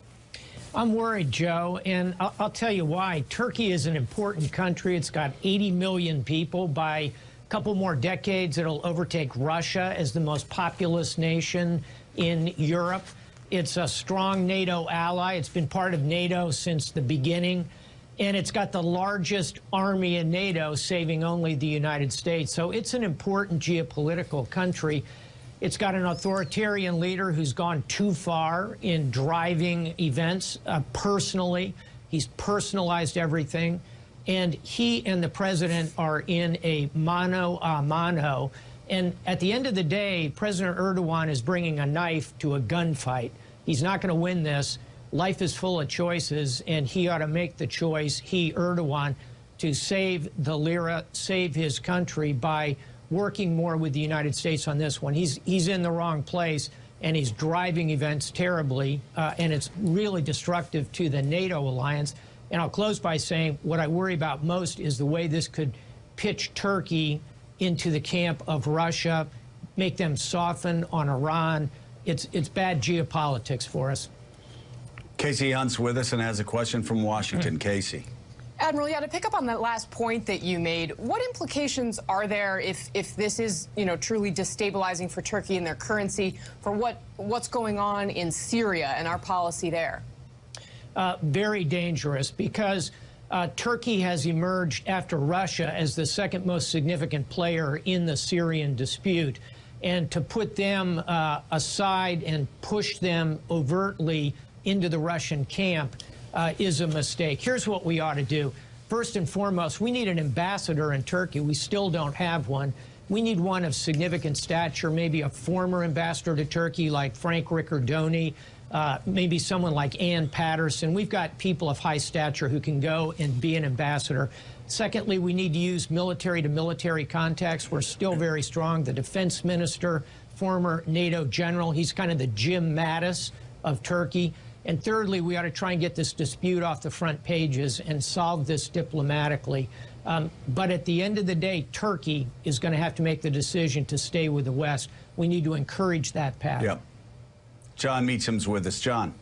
Speaker 9: I'm worried, Joe, and I'll tell you why. Turkey is an important country. It's got 80 million people. By a couple more decades, it'll overtake Russia as the most populous nation in Europe. It's a strong NATO ally. It's been part of NATO since the beginning. And it's got the largest army in NATO, saving only the United States. So it's an important geopolitical country. It's got an authoritarian leader who's gone too far in driving events personally. He's personalized everything. And he and the president are in a mano a mano. And at the end of the day, President Erdogan is bringing a knife to a gunfight. He's not going to win this. Life is full of choices, and he ought to make the choice, he, Erdogan, to save the lira, save his country by working more with the United States on this one. He's in the wrong place, and he's driving events terribly, and it's really destructive to the NATO alliance. And I'll close by saying what I worry about most is the way this could pitch Turkey into the camp of Russia, make them soften on Iran. It's bad geopolitics for us.
Speaker 2: Casey Hunt's with us and has a question from Washington. Casey.
Speaker 3: Admiral, yeah, to pick up on that last point that you made, what implications are there if this is, truly destabilizing for Turkey and their currency, for what's going on in Syria and our policy there?
Speaker 9: Very dangerous, because Turkey has emerged after Russia as the second most significant player in the Syrian dispute. And to put them aside and push them overtly into the Russian camp is a mistake. Here's what we ought to do. First and foremost, we need an ambassador in Turkey. We still don't have one. We need one of significant stature, maybe a former ambassador to Turkey like Frank Ricardoni, maybe someone like Ann Patterson. We've got people of high stature who can go and be an ambassador. Secondly, we need to use military-to-military contacts. We're still very strong. The defense minister, former NATO general, he's kind of the Jim Mattis of Turkey. And thirdly, we ought to try and get this dispute off the front pages and solve this diplomatically. But at the end of the day, Turkey is going to have to make the decision to stay with the West. We need to encourage that path.
Speaker 2: Yep. John Meacham's with us. John.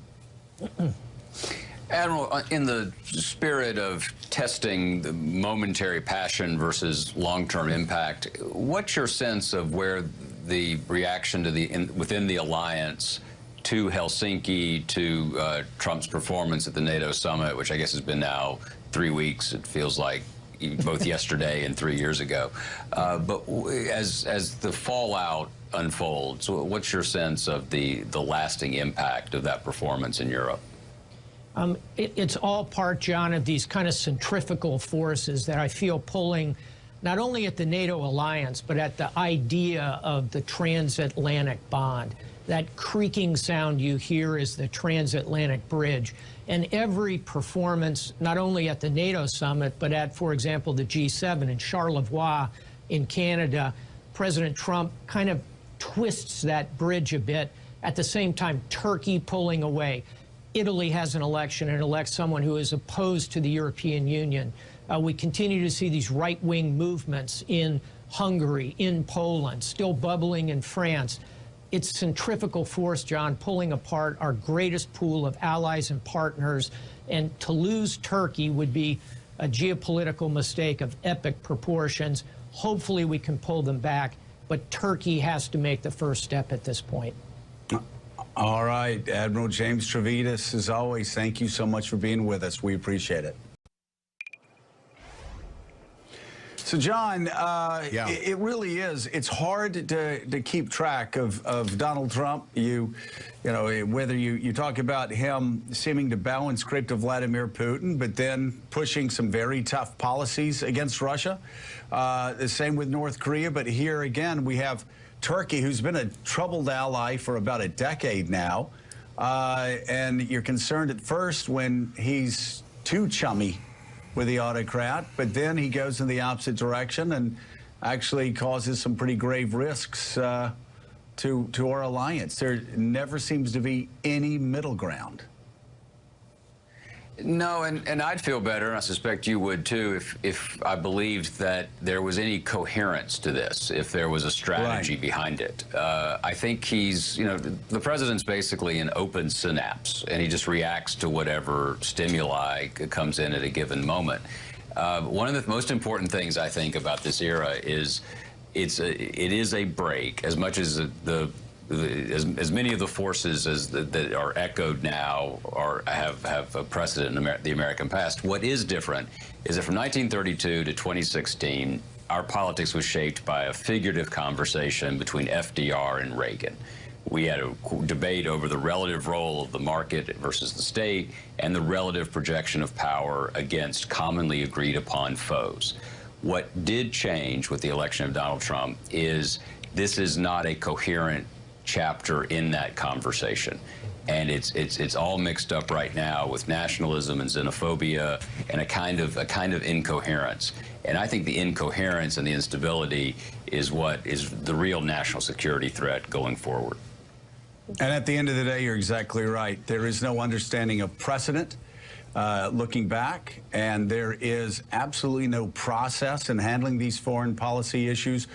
Speaker 6: Admiral, in the spirit of testing the momentary passion versus long-term impact, what's your sense of where the reaction to within the alliance to Helsinki, to Trump's performance at the NATO summit, which I guess has been now 3 weeks, it feels like, both yesterday and 3 years ago. But as the fallout unfolds, what's your sense of the lasting impact of that performance in Europe?
Speaker 9: It's all part, John, of these kind of centrifugal forces that I feel pulling not only at the NATO alliance, but at the idea of the transatlantic bond. That creaking sound you hear is the transatlantic bridge. And every performance, not only at the NATO summit, but at, for example, the G7 in Charlevoix in Canada, President Trump kind of twists that bridge a bit. At the same time, Turkey pulling away. Italy has an election and elects someone who is opposed to the European Union. We continue to see these right-wing movements in Hungary, in Poland, still bubbling in France. It's centrifugal force, John, pulling apart our greatest pool of allies and partners. And to lose Turkey would be a geopolitical mistake of epic proportions. Hopefully we can pull them back, but Turkey has to make the first step at this point.
Speaker 2: All right, Admiral James Stavridis, as always, thank you so much for being with us. We appreciate it. So, John, it really is. It's hard to keep track of Donald Trump. You know, whether you talk about him seeming to bow and scrape to Vladimir Putin, but then pushing some very tough policies against Russia. The same with North Korea. But here again, we have Turkey, who's been a troubled ally for about a decade now. And you're concerned at first when he's too chummy with the autocrat, but then he goes in the opposite direction and actually causes some pretty grave risks to our alliance. There never seems to be any middle ground.
Speaker 6: No, and I'd feel better, and I suspect you would too, if I believed that there was any coherence to this, if there was a strategy behind it. I think he's, the president's basically an open synapse, and he just reacts to whatever stimuli comes in at a given moment. One of the most important things I think about this era is it is a break, as much as as many of the forces that are echoed now have a precedent in the American past. What is different is that from 1932 to 2016, our politics was shaped by a figurative conversation between FDR and Reagan. We had a debate over the relative role of the market versus the state and the relative projection of power against commonly agreed upon foes. What did change with the election of Donald Trump is this is not a coherent chapter in that conversation. And it's all mixed up right now with nationalism and xenophobia and a kind of incoherence. And I think the incoherence and the instability is what is the real national security threat going forward.
Speaker 2: And at the end of the day, you're exactly right. There is no understanding of precedent looking back, and there is absolutely no process in handling these foreign policy issues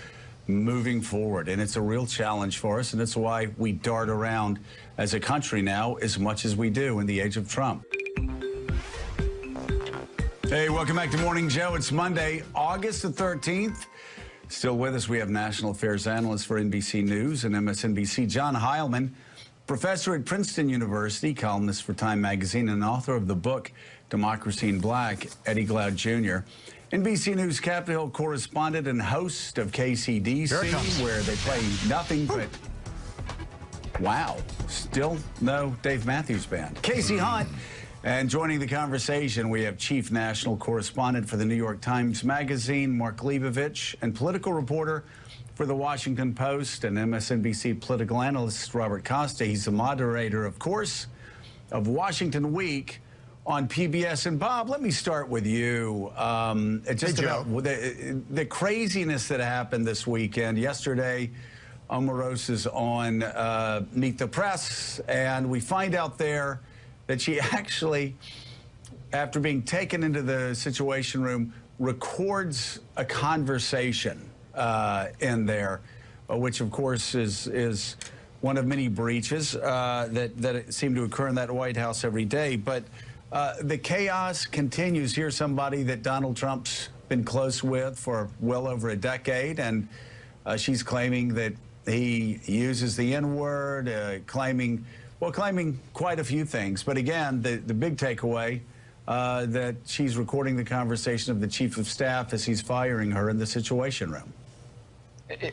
Speaker 2: moving forward. And it's a real challenge for us, and it's why we dart around as a country now as much as we do in the age of Trump. Hey, welcome back to Morning Joe. It's Monday, August the 13th. Still with us, we have national affairs analyst for NBC News and MSNBC, John Heilemann, professor at Princeton University, columnist for Time Magazine, and author of the book Democracy in Black, Eddie Glaude Jr., NBC News Capitol Hill correspondent and host of KCDC, where they play nothing but, wow, still no Dave Matthews Band. Casey Hunt. And joining the conversation, we have chief national correspondent for the New York Times Magazine, Mark Leibovich, and political reporter for the Washington Post and MSNBC political analyst Robert Costa. He's the moderator, of course, of Washington Week on PBS. And Bob, let me start with you. Just about the craziness that happened this weekend. Yesterday, Omarosa's on Meet the Press, and we find out there that she actually, after being taken into the Situation Room, records a conversation in there, which of course is one of many breaches that seem to occur in that White House every day. But the chaos continues. Here's somebody that Donald Trump's been close with for well over a decade, and she's claiming that he uses the N-word, claiming quite a few things. But again, the big takeaway that she's recording the conversation of the chief of staff as he's firing her in the Situation Room.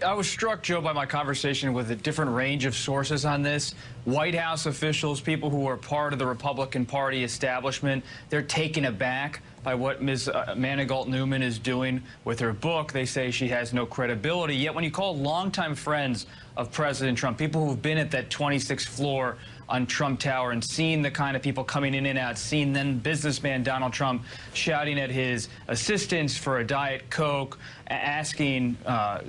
Speaker 10: I was struck, Joe, by my conversation with a different range of sources on this. White House officials, people who are part of the Republican Party establishment, they're taken aback by what Ms. Manigault Newman is doing with her book. They say she has no credibility. Yet when you call longtime friends of President Trump, people who've been at that 26th floor on Trump Tower and seen the kind of people coming in and out, seen then businessman Donald Trump shouting at his assistants for a Diet Coke, asking,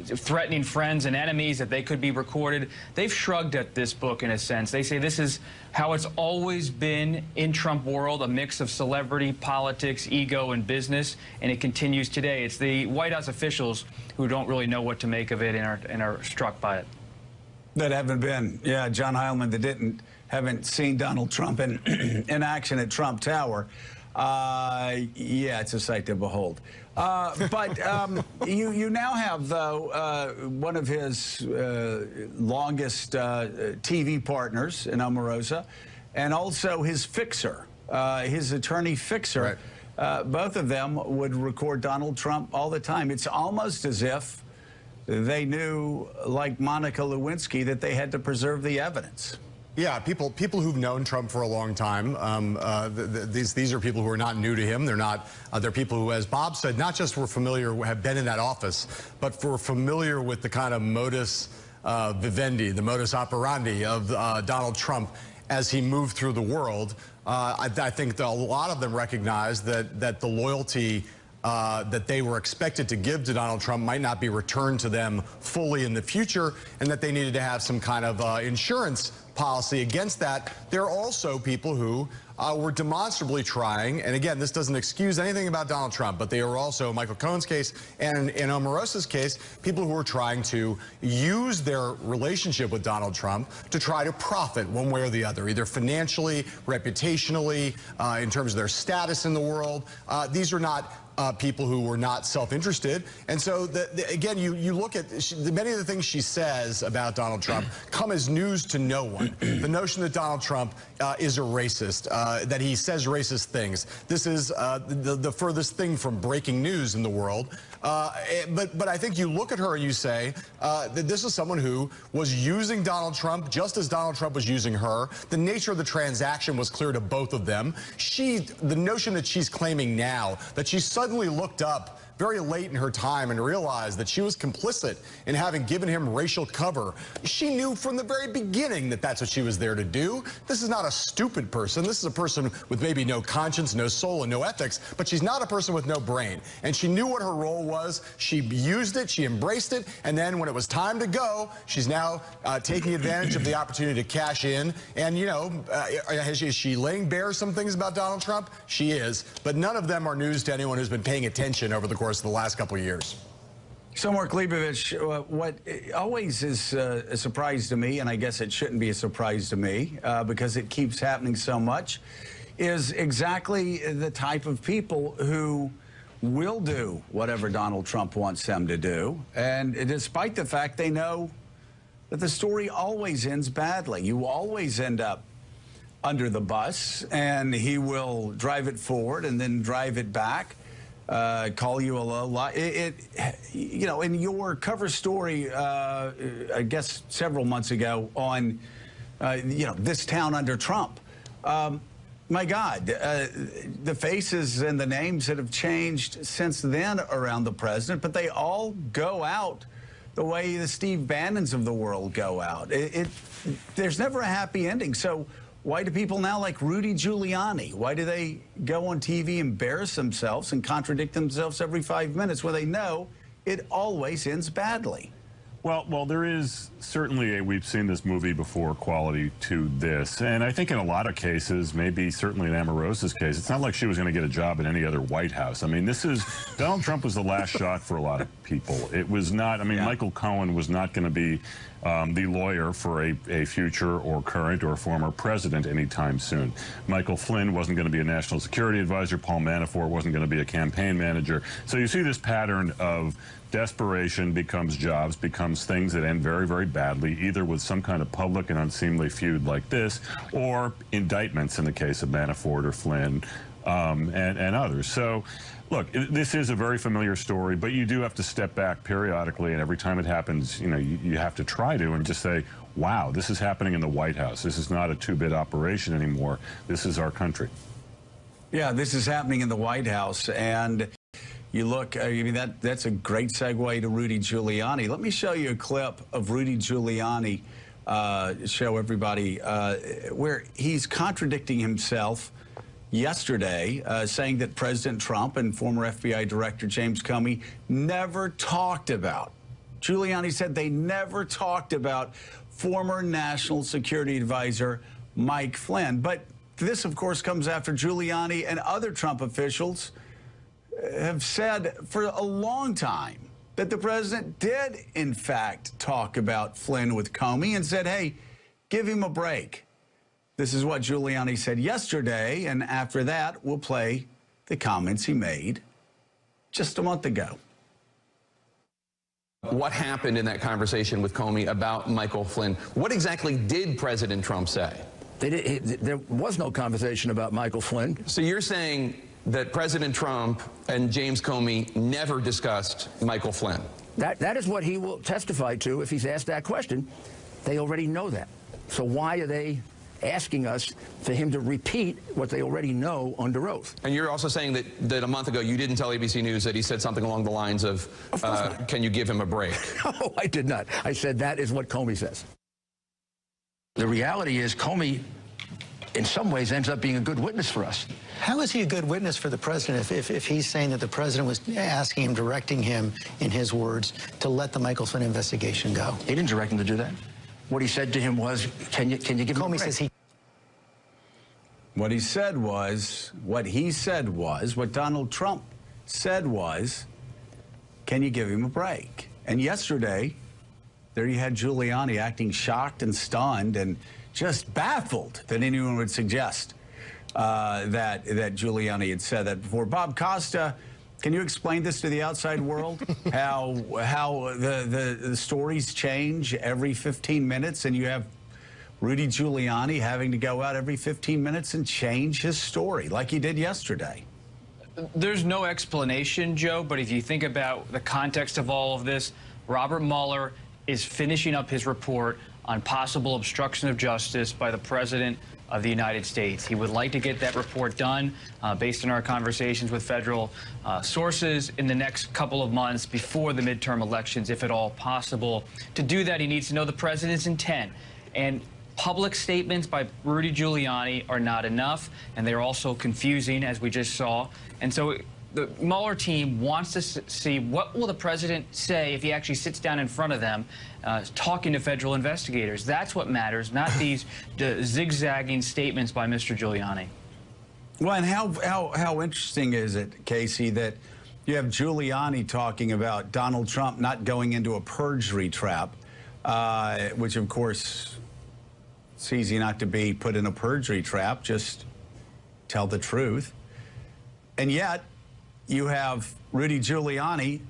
Speaker 10: threatening friends and enemies that they could be recorded. They've shrugged at this book in a sense. They say this is how it's always been in Trump world, a mix of celebrity, politics, ego, and business, and it continues today. It's the White House officials who don't really know what to make of it and are struck by it.
Speaker 2: That haven't been, yeah, John Heilemann, that haven't seen Donald Trump in action at Trump Tower. Yeah, it's a sight to behold. But you now have, though, one of his longest TV partners in Omarosa, and also his fixer, his attorney fixer. Right. Both of them would record Donald Trump all the time. It's almost as if they knew, like Monica Lewinsky, that they had to preserve the evidence.
Speaker 4: Yeah, people who've known Trump for a long time. These are people who are not new to him. They're people who, as Bob said, not just were familiar, have been in that office, but were familiar with the kind of modus vivendi, the modus operandi of Donald Trump as he moved through the world. I think that a lot of them recognize that the loyalty that they were expected to give to Donald Trump might not be returned to them fully in the future, and that they needed to have some kind of insurance policy against that. There are also people who were demonstrably trying, and again, this doesn't excuse anything about Donald Trump, but they were also, Michael Cohen's case and in Omarosa's case, people who were trying to use their relationship with Donald Trump to try to profit one way or the other, either financially, reputationally, in terms of their status in the world. These are not people who were not self-interested. And so, again, you look at many of the things she says about Donald Trump come as news to no one. The notion that Donald Trump is a racist, that he says racist things. This is the furthest thing from breaking news in the world. But I think you look at her and you say that this is someone who was using Donald Trump just as Donald Trump was using her. The nature of the transaction was clear to both of them. The notion that she's claiming now that she suddenly looked up very late in her time and realized that she was complicit in having given him racial cover. She knew from the very beginning that that's what she was there to do. This is not a stupid person. This is a person with maybe no conscience, no soul, and no ethics, but she's not a person with no brain. And she knew what her role was. She used it, she embraced it, and then when it was time to go, she's now taking advantage of the opportunity to cash in. And, you know, is she laying bare some things about Donald Trump? She is, but none of them are news to anyone who's been paying attention over the course of the last couple of years.
Speaker 2: So, Mark Leibovich, what always is a surprise to me, and I guess it shouldn't be a surprise to me because it keeps happening so much, is exactly the type of people who will do whatever Donald Trump wants them to do. And despite the fact they know that the story always ends badly. You always end up under the bus, and he will drive it forward and then drive it back. Call you a low lie. You know, in your cover story, I guess several months ago on, you know, this town under Trump. My God, the faces and the names that have changed since then around the president, but they all go out the way the Steve Bannons of the world go out. There's never a happy ending. So why do people now like Rudy Giuliani? Why do they go on TV, embarrass themselves, and contradict themselves every 5 minutes when they know it always ends badly?
Speaker 11: Well, there is certainly we've seen this movie before, quality to this. And I think in a lot of cases, maybe certainly in Omarosa's case, it's not like she was going to get a job in any other White House. I mean, Donald Trump was the last shot for a lot of people. It was not, I mean, Michael Cohen was not going to be the lawyer for a future or current or former president anytime soon. Michael Flynn wasn't going to be a national security advisor. Paul Manafort wasn't going to be a campaign manager. So you see this pattern of desperation becomes jobs, becomes things that end very, very badly, either with some kind of public and unseemly feud like this, or indictments in the case of Manafort or Flynn and others. So, look, this is a very familiar story, but you do have to step back periodically, and every time it happens, you know, you have to try to and just say, wow, this is happening in the White House. This is not a two-bit operation anymore. This is our country.
Speaker 2: Yeah, this is happening in the White House, and you look, I mean, that's a great segue to Rudy Giuliani. Let me show you a clip of Rudy Giuliani, show everybody, where he's contradicting himself yesterday, saying that President Trump and former FBI Director James Comey never talked about. Giuliani said they never talked about former National Security Advisor Mike Flynn. But this, of course, comes after Giuliani and other Trump officials have said for a long time that the president did, in fact, talk about Flynn with Comey and said, hey, give him a break. This is what Giuliani said yesterday, and after that, we'll play the comments he made just a month ago.
Speaker 7: What happened in that conversation with Comey about Michael Flynn? What exactly did President Trump say?
Speaker 1: There was no conversation about Michael Flynn.
Speaker 7: So you're saying that President Trump and James Comey never discussed Michael Flynn?
Speaker 1: That is what he will testify to if he's asked that question. They already know that. So why are they asking us for him to repeat what they already know under oath?
Speaker 7: And you're also saying that a month ago you didn't tell ABC News that he said something along the lines of can you give him a break?
Speaker 1: No, I did not. I said that is what Comey says. The reality is Comey, in some ways, ends up being a good witness for us.
Speaker 8: How is he a good witness for the president if he's saying that the president was asking him, directing him, in his words, to let the Michael Flynn investigation go?
Speaker 1: He didn't direct him to do that. What he said to him was, can you give him a break?
Speaker 8: Comey says he...
Speaker 2: What he said was, what Donald Trump said was, can you give him a break? And yesterday, there you had Giuliani acting shocked and stunned and just baffled that anyone would suggest that Giuliani had said that before. Bob Costa, can you explain this to the outside world? how the stories change every 15 minutes, and you have Rudy Giuliani having to go out every 15 minutes and change his story like he did yesterday?
Speaker 10: There's no explanation, Joe, but if you think about the context of all of this, Robert Mueller is finishing up his report on possible obstruction of justice by the President of the United States. He would like to get that report done based on our conversations with federal sources in the next couple of months before the midterm elections, if at all possible. To do that, he needs to know the president's intent. And public statements by Rudy Giuliani are not enough, and they're also confusing, as we just saw. And so the Mueller team wants to see what will the president say if he actually sits down in front of them talking to federal investigators. That's what matters, not these zigzagging statements by Mr. Giuliani.
Speaker 2: Well, and how interesting is it, Casey, that you have Giuliani talking about Donald Trump not going into a perjury trap, which, of course, it's easy not to be put in a perjury trap, just tell the truth. And yet, you have Rudy Giuliani.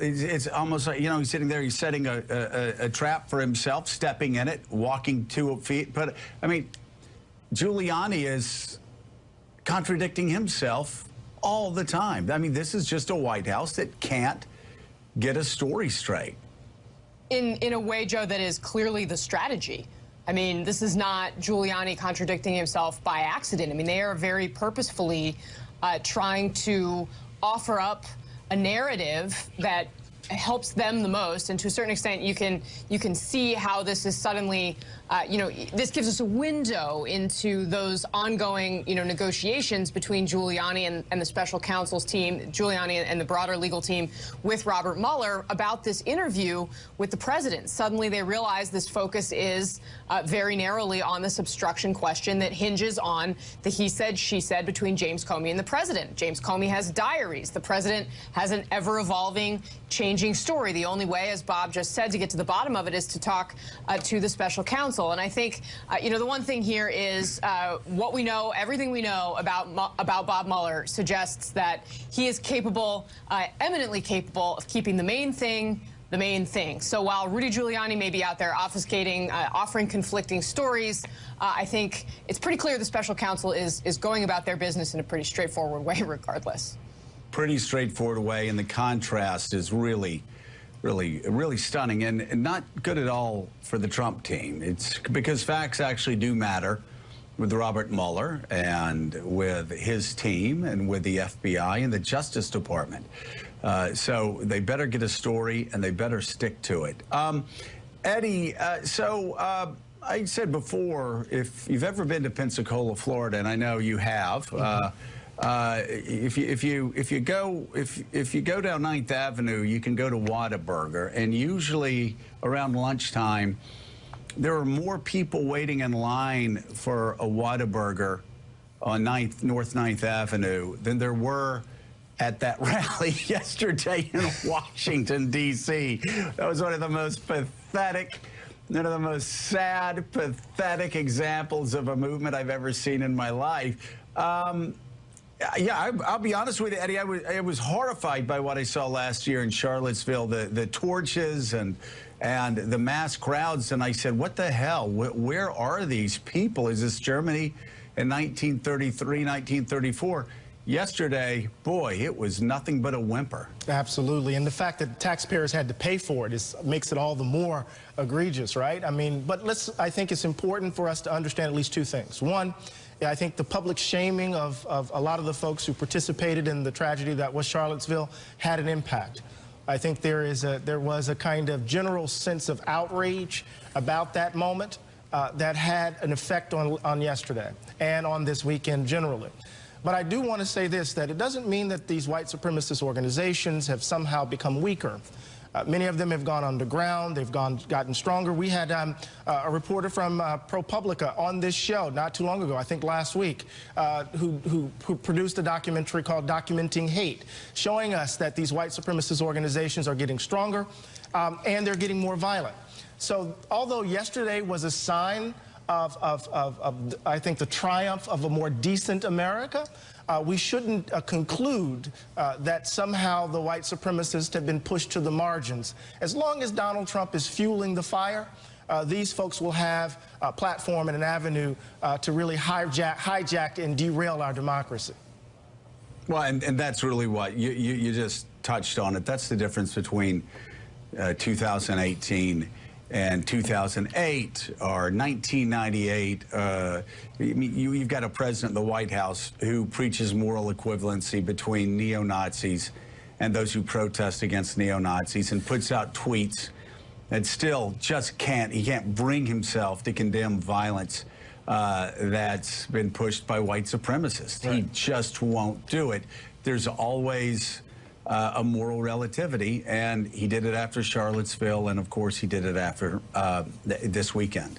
Speaker 2: It's almost like, he's sitting there, he's setting a trap for himself, stepping in it, walking 2 feet. But, I mean, Giuliani is contradicting himself all the time. I mean, this is just a White House that can't get a story straight.
Speaker 3: In a way, Joe, that is clearly the strategy. I mean, this is not Giuliani contradicting himself by accident. I mean, they are very purposefully trying to offer up a narrative that helps them the most, and to a certain extent you can see how this is suddenly this gives us a window into those ongoing negotiations between Giuliani and the special counsel's team, Giuliani and the broader legal team with Robert Mueller about this interview with the president. Suddenly they realize this focus is very narrowly on this obstruction question that hinges on the he said, she said between James Comey and the president. James Comey has diaries. The president has an ever-evolving, changing story. The only way, as Bob just said, to get to the bottom of it is to talk to the special counsel. And I think, the one thing here is what we know, everything we know about Bob Mueller suggests that he is capable, eminently capable of keeping the main thing the main thing. So while Rudy Giuliani may be out there obfuscating, offering conflicting stories, I think it's pretty clear the special counsel is going about their business in a pretty straightforward way regardless.
Speaker 2: Pretty straightforward way, and the contrast is really stunning and not good at all for the Trump team. It's because facts actually do matter with Robert Mueller and with his team and with the FBI and the Justice Department. So they better get a story and they better stick to it. Eddie, I said before, if you've ever been to Pensacola, Florida, and I know you have, if you go down 9th Avenue, you can go to Whataburger, and usually around lunchtime, there are more people waiting in line for a Whataburger on North 9th Avenue than there were at that rally yesterday in Washington, D.C. That was one of the most pathetic, one of the most sad, pathetic examples of a movement I've ever seen in my life. Yeah, I'll be honest with you, Eddie. I was horrified by what I saw last year in Charlottesville, the torches and the mass crowds. And I said, what the hell? Where are these people? Is this Germany in 1933, 1934? Yesterday, boy, it was nothing but a whimper.
Speaker 5: Absolutely. And the fact that taxpayers had to pay for it makes it all the more egregious, right? I mean, but I think it's important for us to understand at least two things. One, I think the public shaming of a lot of the folks who participated in the tragedy that was Charlottesville had an impact. I think there was a kind of general sense of outrage about that moment that had an effect on yesterday and on this weekend generally. But I do want to say this, that it doesn't mean that these white supremacist organizations have somehow become weaker. Many of them have gone underground. They've gotten stronger. We had a reporter from ProPublica on this show not too long ago, I think last week, who produced a documentary called Documenting Hate, showing us that these white supremacist organizations are getting stronger and they're getting more violent. So although yesterday was a sign of I think, the triumph of a more decent America, we shouldn't conclude that somehow the white supremacists have been pushed to the margins. As long as Donald Trump is fueling the fire, these folks will have a platform and an avenue to really hijack and derail our democracy.
Speaker 2: Well, and that's really what you just touched on it. That's the difference between 2018 and 2008 or 1998. You've got a president in the White House who preaches moral equivalency between neo-Nazis and those who protest against neo-Nazis and puts out tweets that still just he can't bring himself to condemn violence that's been pushed by white supremacists. Right. He just won't do it. There's always a moral relativity, and he did it after Charlottesville, and of course he did it after this weekend.